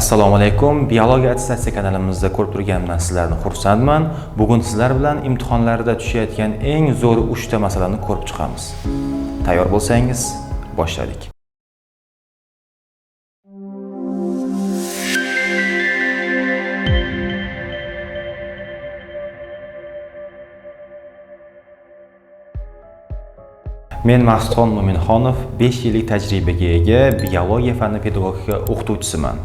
Assalomu alaykum. Biologiya attestatsiya kanalimizda ko'rib turganimdan sizlarni xursandman. Bugun sizlar bilan imtihonlarda tushayotgan eng zo'r 3 ta masalani ko'rib chiqamiz. Tayyor bo'lsangiz, boshladik. Men Maqsudxon Mo'minxonov 5 yillik tajribaga ega biologiya fani pedagogika o'qituvchisiman.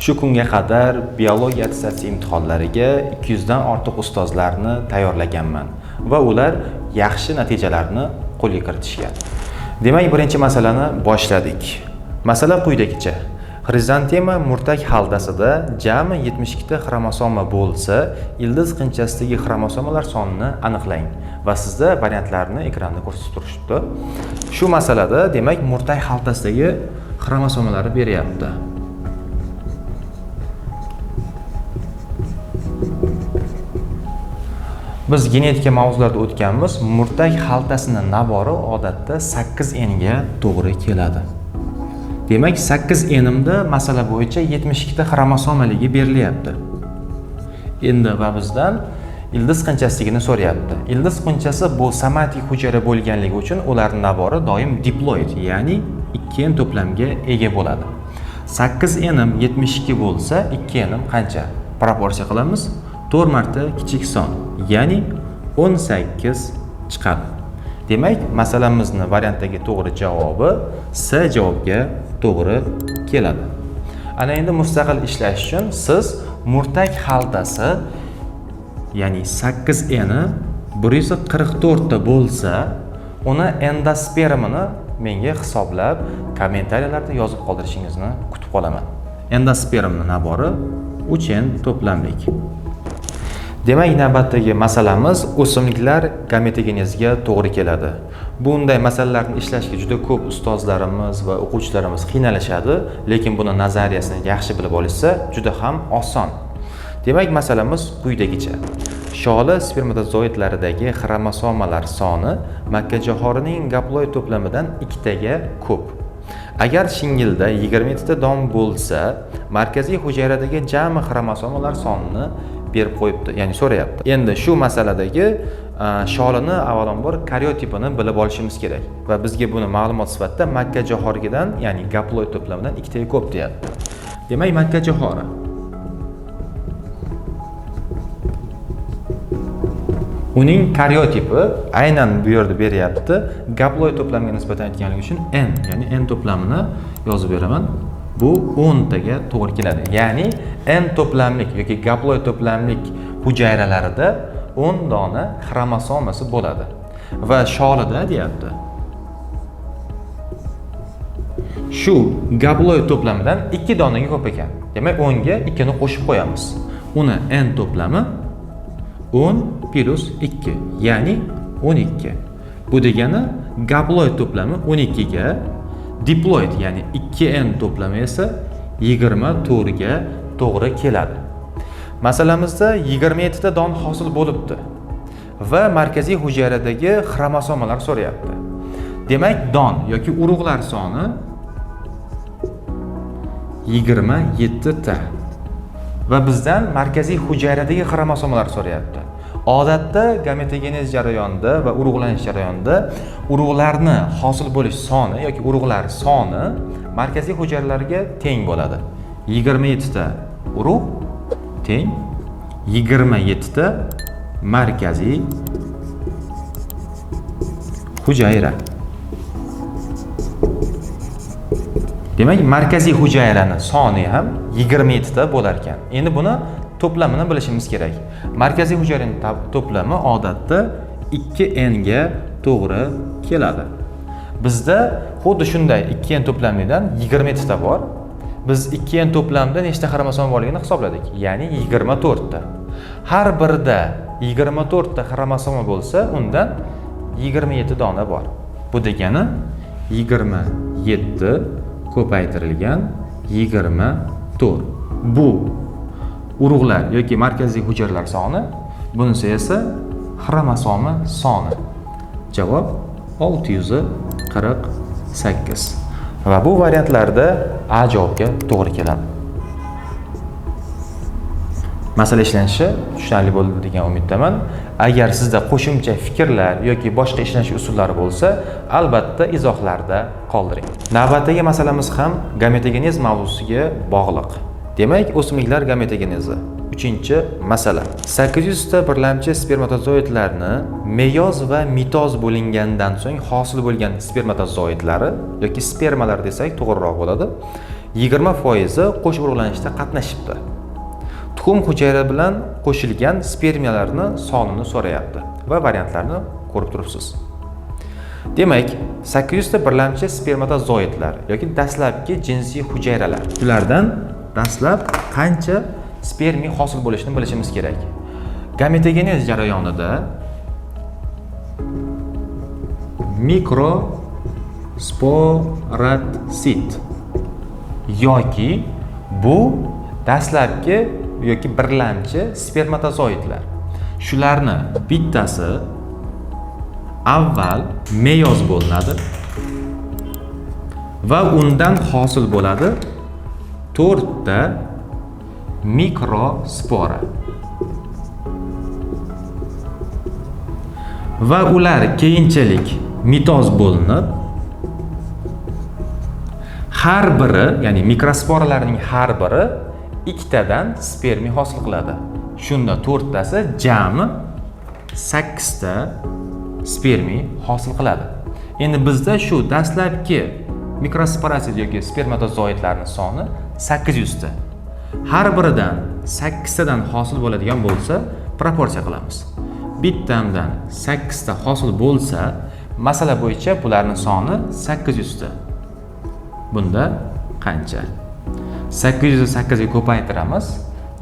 Shu kunga qadar biologiya attestatsiya imtihonlariga 200 dan ortiq ustozlarni tayyorlaganman va ular yaxshi natijalarni qo'lga kiritishgan. Demak, birinchi masalani boshladik. Masala quyidagicha. Xrizantema murtak xaltasida jami 72 ta xromosoma bo'lsa, ildiz qinchasidagi xromosomalar sonini aniqlang va sizda variantlarni ekranda ko'rsatib turishibdi. Shu masalada, demak, murtak xaltasidagi xromosomalari beryapti. Biz genetika mavzularida o'tganmiz, murtak xaltasini nabori odatda 8n ga to'g'ri keladi. Demak, 8n'da masala bo'yicha 72 ta xromosomaligi berilyapti. Endi va bizdan ildiz qinchasigini so'rayapti. Ildiz qinchasi bu somatik hujayra bo'lganligi uchun ularning nabori doim diploid, ya'ni 2n to'plamga ega bo'ladi. 8n 72 bo'lsa, 2n qancha? Proporsiya qilamiz. 4 marta kichik son, ya'ni 18 chiqadi. Demak, masalamizning variantdagi to'g'ri javobi C javobga to'g'ri keladi. Ana endi mustaqil ishlash uchun siz murtak xaltasi, ya'ni 8n 144 ta bo'lsa, uni endospermini menga hisoblab kommentariyalarda yozib qoldirishingizni kutib qolaman. Endospermning nabori 3n to'plamlik. Demak, navbatdagi masalamiz o'simliklar gametogeneziga to'g'ri keladi. Bunday masalalarni ishlashga juda ko'p ustozlarimiz va o'quvchilarimiz qiynalishadi, lekin buni nazariyasini yaxshi bilib olishsa, juda ham oson. Demak, masalamiz quyidagicha. Shola spermatozoidlaridagi xromosomalar soni makkajo'xorining gaploid to'plamidan 2 taga ko'p. Agar shingilda 27 ta don bo'lsa, markaziy hujayradagi jami xromosomalar sonini berib qo'yibdi, ya'ni so'rayapti. Endi shu masaladagi sholini avvalambor karyotipini bilib olishimiz kerak va bizga buni ma'lumot sifatida makkajo'xoridan, ya'ni gaploid to'plamidan 2 taga ko'p deyapti. Demak, makkajo'xori uning karyotipi aynan bu yerda beryapti. Gaploid to'plamiga nisbatan aytganligi uchun n, ya'ni n to'plamini yozib beraman. Bu 10 taga to'g'ri keladi. Ya'ni n to'plamlik yoki gaploid to'plamlik hujayralarida 10 dona xromosomasi bo'ladi. Va sholida deyapti. Shu gaploid to'plamidan 2 donaga ko'p ekan. Demak, 10 ga 2 ni qo'shib qo'yamiz. Uni n to'plami 10 plus 2, ya'ni 12. Bu degani gaploid to'plami 12 ga, diploid, ya'ni 2n to'plami esa 24 ga to'g'ri keladi. Masalamizda 27 ta don hosil bo'libdi va markaziy hujayradagi xromosomalar so'rayapti. Demak, don yoki urug'lar soni 27 ta va bizdan markaziy hujayradagi xromosomalar so'rayapti. Odatda gametogenez jarayonida va urug'lanish jarayonida urug'larni hosil bo'lish soni yoki urug'lar soni markaziy hujayralarga teng bo'ladi. 27 ta urug' teng 27 ta markaziy hujayra. Demak, markaziy hujayraning soni ham 27 ta bo'lar ekan. Endi buni to'plamini bilishimiz kerak. Markaziy hujayraning to'plami odatda 2n ga to'g'ri keladi. Bizda xuddi shunday 2n to'plamidan 27 ta bor. Biz 2n to'plamida nechta xromosom borligini hisobladik, ya'ni 24 ta. Har birida 24 ta xromosoma bo'lsa, undan 27 dona bor. Bu degani 27 ko'paytirilgan 24. Bu urug'lar yoki markaziy hujayralar soni, bunisi esa xromosomi soni. Javob 648. Va bu variantlarda A javobga to'g'ri keladi. Masala ishlanishi tushunarli bo'ldi degan umiddaman. Agar sizda qo'shimcha fikrlar yoki boshqa ishlanish usullari bo'lsa, albatta izohlarda qoldiring. Navbatdagi masalamiz ham gametogenez mavzusiga bog'liq. Demak, o'simliklar gametogenezi. 3-masala. 800 ta birlamchi spermatozoidlarni meyoz va mitoz bo'lingandan so'ng hosil bo'lgan spermatozoidlari yoki spermalar desak to'g'riroq bo'ladi. 20% qo'sh urug'lanishda qatnashibdi. Tuxum hujayra bilan qo'shilgan spermiyalarni sonini so'rayapti va variantlarni ko'rib turibsiz. Demak, 800 ta birlamchi spermatozoidlar yoki dastlabki jinsiy hujayralar. Ulardan dastlab qancha spermiy hosil bo'lishini bilishimiz kerak. Gametogenez jarayonida mikrosporatsit yoki bu dastlabki yoki birlamchi spermatozoidlar. Shularni bittasi avval meyoz bo'linadi va undan hosil bo'ladi 4 ta mikrospora. Va ular keyinchalik mitoz bo'linib, har biri, ya'ni mikrosporalarning har biri ikkitadan spermiy hosil qiladi. Shunda 4 tasi jami 8 ta spermiy hosil qiladi. Endi bizda shu dastlabki mikrosporatsit yoki spermatozoidlarning soni 800 ta. Har biridan 8 tadan hosil bo'ladigan bo'lsa, proporsiya qilamiz. Bittamdan 8 ta hosil bo'lsa, masala bo'yicha bularning soni 800 ta. Bunda qancha? 808 ga ko'paytiramiz.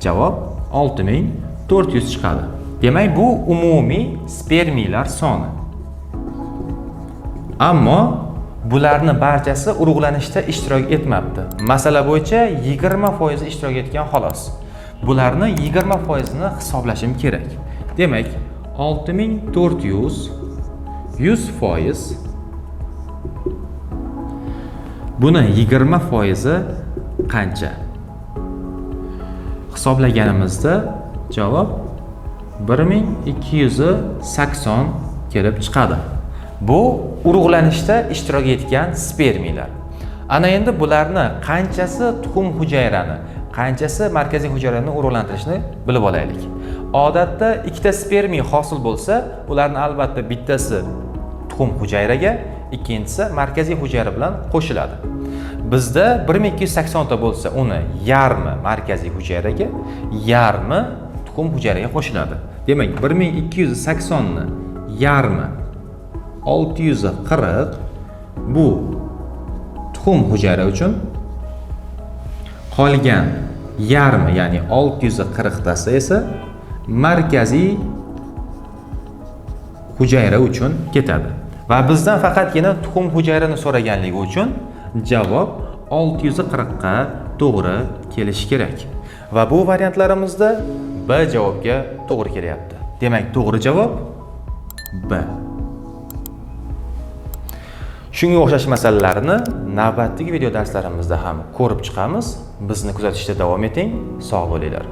Javob 6400 chiqadi. Demak, bu umumiy spermiylar soni. Ammo bularning barchasi urug'lanishda ishtirok etmabdi. Masala bo'yicha 20% ishtirok etgan xolos. Bularni 20% ni hisoblashim kerak. Demak, 6400 100%. Buni 20% qancha? Hisoblaganimizda javob 1280 kelib chiqadi. Bu urug'lanishda ishtirok etgan spermiylar. Ana endi bularni qanchasi tuxum hujayrani, qanchasi markaziy hujayrani urug'lantirishni bilib olaylik. Odatda ikkita spermiy hosil bo'lsa, ularning albatta bittasi tuxum hujayraga, ikkinchisi markaziy hujayra bilan qo'shiladi. Bizda 1280 ta bo'lsa, uni yarmi markaziy hujayraga, yarmi tuxum hujayraga qo'shiladi. Demak, 1280 ni yarmi 640 bu tuxum hujayra uchun, qolgan yarmi, ya'ni 640 tasi esa markaziy hujayra uchun ketadi. Va bizdan faqatgina tuxum hujayrani so'raganligi uchun javob 640 ga to'g'ri kelishi kerak. Va bu variantlarimizda B javobga to'g'ri kelyapti. Demak, to'g'ri javob B. Shunga o'xshash masalalarni navbatdagi video darslarimizda ham ko'rib chiqamiz. Bizni kuzatishda davom eting. Sog' bo'linglar.